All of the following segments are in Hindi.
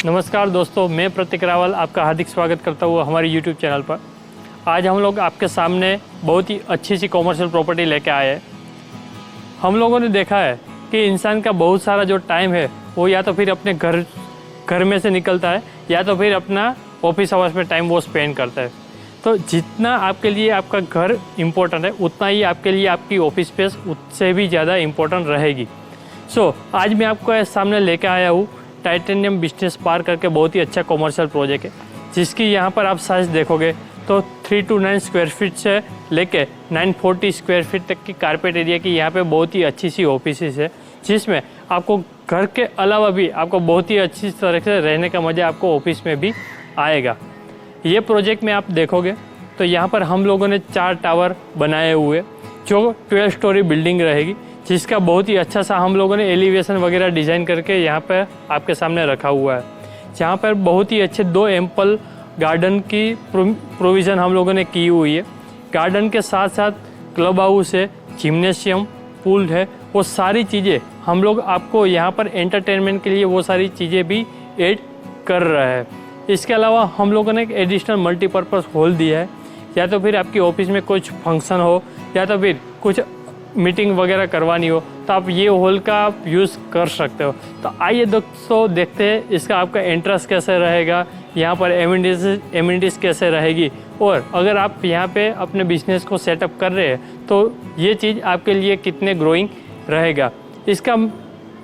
नमस्कार दोस्तों, मैं प्रतीक रावल आपका हार्दिक स्वागत करता हूँ हमारे YouTube चैनल पर। आज हम लोग आपके सामने बहुत ही अच्छी सी कॉमर्शियल प्रॉपर्टी लेके आए हैं। हम लोगों ने देखा है कि इंसान का बहुत सारा जो टाइम है वो या तो फिर अपने घर में से निकलता है या तो फिर अपना ऑफिस आवर्स में टाइम वो स्पेंड करता है। तो जितना आपके लिए आपका घर इम्पोर्टेंट है उतना ही आपके लिए आपकी ऑफिस स्पेस उससे भी ज़्यादा इम्पोर्टेंट रहेगी। आज मैं आपको सामने लेके आया हूँ टाइटेनियम बिजनेस पार्क करके बहुत ही अच्छा कॉमर्शियल प्रोजेक्ट है, जिसकी यहाँ पर आप साइज देखोगे तो 3 to 9 स्क्वायर फीट से लेके 940 स्क्वायर फीट तक की कारपेट एरिया की यहाँ पे बहुत ही अच्छी सी ऑफिसेस है, जिसमें आपको घर के अलावा भी आपको बहुत ही अच्छी तरह से रहने का मज़ा आपको ऑफिस में भी आएगा। ये प्रोजेक्ट में आप देखोगे तो यहाँ पर हम लोगों ने 4 टावर बनाए हुए जो 12 स्टोरी बिल्डिंग रहेगी, जिसका बहुत ही अच्छा सा हम लोगों ने एलिवेशन वगैरह डिज़ाइन करके यहाँ पर आपके सामने रखा हुआ है। जहाँ पर बहुत ही अच्छे 2 एम्पल गार्डन की प्रोविज़न हम लोगों ने की हुई है। गार्डन के साथ साथ क्लब हाउस है, जिम्नेशियम, पूल है, वो सारी चीज़ें हम लोग आपको यहाँ पर एंटरटेनमेंट के लिए वो सारी चीज़ें भी ऐड कर रहे हैं। इसके अलावा हम लोगों ने एक एडिशनल मल्टीपर्पज़ हॉल दिया है, या तो फिर आपकी ऑफिस में कुछ फंक्शन हो या तो फिर कुछ मीटिंग वगैरह करवानी हो तो आप ये हॉल का आप यूज़ कर सकते हो। तो आइए दोस्तों देखते हैं इसका आपका इंटरेस्ट कैसे रहेगा, यहाँ पर एमिनिटीज़ कैसे रहेगी, और अगर आप यहाँ पे अपने बिजनेस को सेटअप कर रहे हैं तो ये चीज़ आपके लिए कितने ग्रोइंग रहेगा। इसका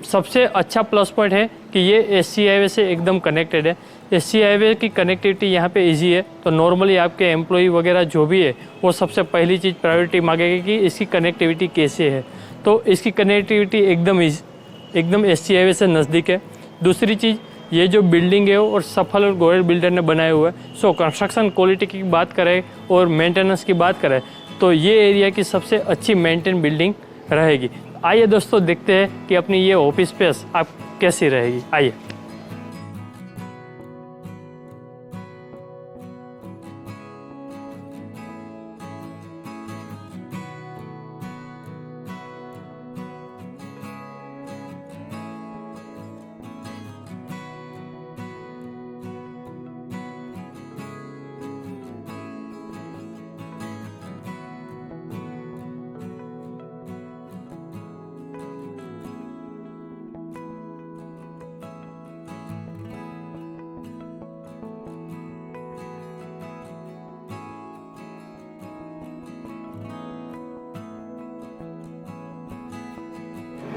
सबसे अच्छा प्लस पॉइंट है कि ये एससी हाईवे से एकदम कनेक्टेड है। एससी हाईवे की कनेक्टिविटी यहाँ पे इजी है, तो नॉर्मली आपके एम्प्लॉय वगैरह जो भी है वो सबसे पहली चीज़ प्रायोरिटी मांगेगी कि इसकी कनेक्टिविटी कैसे है। तो इसकी कनेक्टिविटी एकदम एससी हाईवे से नज़दीक है। दूसरी चीज़, ये जो बिल्डिंग है और सफल और गोयल बिल्डर ने बनाए हुए है। कंस्ट्रक्शन क्वालिटी की बात करें और मेंटेनेंस की बात करें तो ये एरिया की सबसे अच्छी मेंटेन बिल्डिंग रहेगी। आइए दोस्तों देखते हैं कि अपनी ये ऑफिस स्पेस आप कैसी रहेगी। आइए।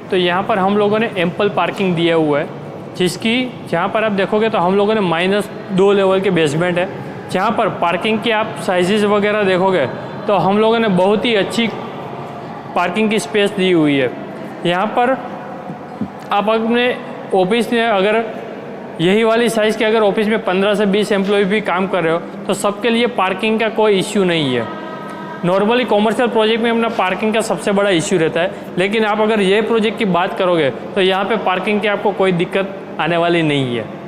तो यहाँ पर हम लोगों ने एम्पल पार्किंग दिया हुआ है, जिसकी जहाँ पर आप देखोगे तो हम लोगों ने -2 लेवल के बेसमेंट है। जहाँ पर पार्किंग की आप साइजेस वगैरह देखोगे तो हम लोगों ने बहुत ही अच्छी पार्किंग की स्पेस दी हुई है। यहाँ पर आप अपने ऑफिस में अगर यही वाली साइज़ के अगर ऑफिस में 15 से 20 एम्प्लॉय भी काम कर रहे हो तो सबके लिए पार्किंग का कोई इश्यू नहीं है। नॉर्मली कॉमर्शियल प्रोजेक्ट में अपना पार्किंग का सबसे बड़ा इश्यू रहता है, लेकिन आप अगर ये प्रोजेक्ट की बात करोगे तो यहाँ पे पार्किंग की आपको कोई दिक्कत आने वाली नहीं है।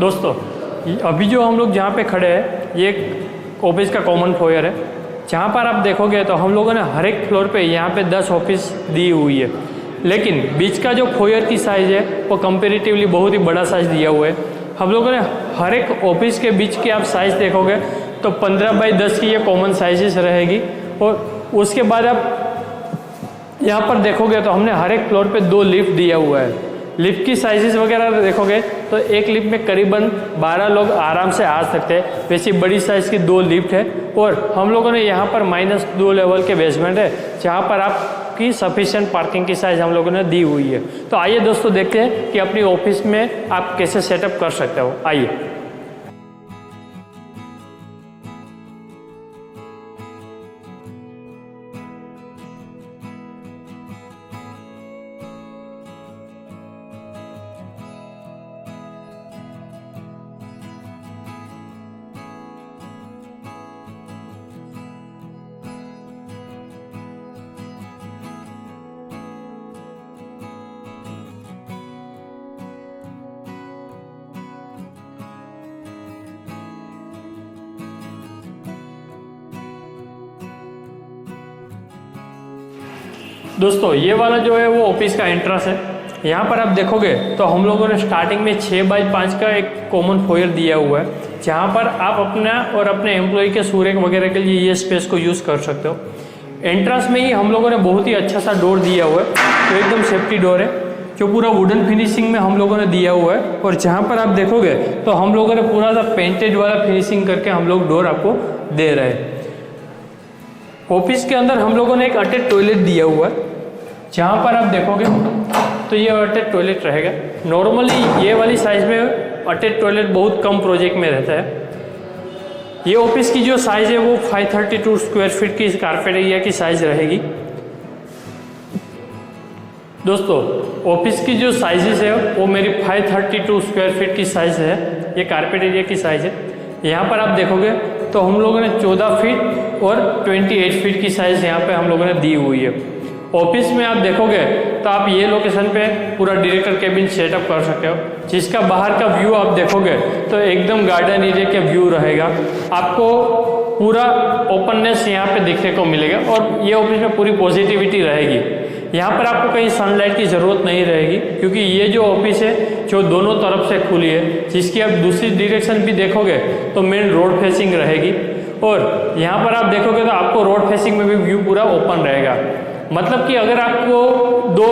दोस्तों अभी जो हम लोग जहाँ पे खड़े हैं ये एक ऑफिस का कॉमन फ्लोर है। जहाँ पर आप देखोगे तो हम लोगों ने हर एक फ्लोर पे यहाँ पे 10 ऑफिस दी हुई है, लेकिन बीच का जो फ्लोर की साइज़ है वो कंपेरेटिवली बहुत ही बड़ा साइज़ दिया हुआ है। हम लोगों ने हर एक ऑफिस के बीच की आप साइज़ देखोगे तो 15 बाई 10 की ये कॉमन साइजेस रहेगी। और उसके बाद आप यहाँ पर देखोगे तो हमने हर एक फ्लोर पे 2 लिफ्ट दिया हुआ है। लिफ्ट की साइजेस वगैरह देखोगे तो एक लिफ्ट में करीबन 12 लोग आराम से आ सकते हैं। वैसी बड़ी साइज़ की 2 लिफ्ट है, और हम लोगों ने यहाँ पर -2 लेवल के बेसमेंट है, जहाँ पर आपकी सफिशिएंट पार्किंग की साइज़ हम लोगों ने दी हुई है। तो आइए दोस्तों देखते हैं कि अपनी ऑफिस में आप कैसे सेटअप कर सकते हो। आइए। दोस्तों ये वाला जो है वो ऑफिस का एंट्रेंस है। यहाँ पर आप देखोगे तो हम लोगों ने स्टार्टिंग में 6x5 का एक कॉमन फोयर दिया हुआ है, जहाँ पर आप अपना और अपने एम्प्लॉय के सूर्य वगैरह के लिए ये स्पेस को यूज़ कर सकते हो। एंट्रेंस में ही हम लोगों ने बहुत ही अच्छा सा डोर दिया हुआ है, तो एकदम सेफ्टी डोर है जो पूरा वुडन फिनिशिंग में हम लोगों ने दिया हुआ है। और जहाँ पर आप देखोगे तो हम लोगों ने पूरा सा पेंटेड वाला फिनिशिंग करके हम लोग डोर आपको दे रहे हैं। ऑफिस के अंदर हम लोगों ने एक अटैच टॉयलेट दिया हुआ है, जहाँ पर आप देखोगे तो ये अटैच टॉयलेट रहेगा। नॉर्मली ये वाली साइज में अटैच टॉयलेट बहुत कम प्रोजेक्ट में रहता है। ये ऑफिस की जो साइज़ है वो 532 स्क्वायर फीट की कारपेट एरिया की साइज़ रहेगी। दोस्तों ऑफिस की जो साइजेस है वो मेरी 532 स्क्वायर फीट की साइज़ है, ये कारपेट एरिया की साइज़ है। यहाँ पर आप देखोगे तो हम लोगों ने 14 फीट और 28 फीट की साइज़ यहाँ पे हम लोगों ने दी हुई है। ऑफिस में आप देखोगे तो आप ये लोकेशन पे पूरा डायरेक्टर केबिन सेटअप कर सकते हो, जिसका बाहर का व्यू आप देखोगे तो एकदम गार्डन एरिया का व्यू रहेगा। आपको पूरा ओपननेस यहाँ पे देखने को मिलेगा और ये ऑफिस में पूरी पॉजिटिविटी रहेगी। यहाँ पर आपको कहीं सनलाइट की ज़रूरत नहीं रहेगी, क्योंकि ये जो ऑफिस है जो दोनों तरफ से खुली है, जिसकी आप दूसरी डायरेक्शन भी देखोगे तो मेन रोड फेसिंग रहेगी। और यहाँ पर आप देखोगे तो आपको रोड फेसिंग में भी व्यू पूरा ओपन रहेगा। मतलब कि अगर आपको दो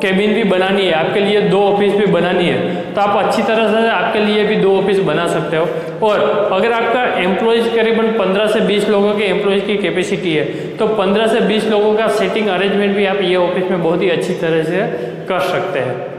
केबिन भी बनानी है, आपके लिए दो ऑफिस भी बनानी है, तो आप अच्छी तरह से आपके लिए भी दो ऑफिस बना सकते हो। और अगर आपका एम्प्लॉयज़ करीबन 15 से 20 लोगों के एम्प्लॉयज़ की कैपेसिटी है, तो 15 से 20 लोगों का सीटिंग अरेंजमेंट भी आप ये ऑफिस में बहुत ही अच्छी तरह से कर सकते हैं।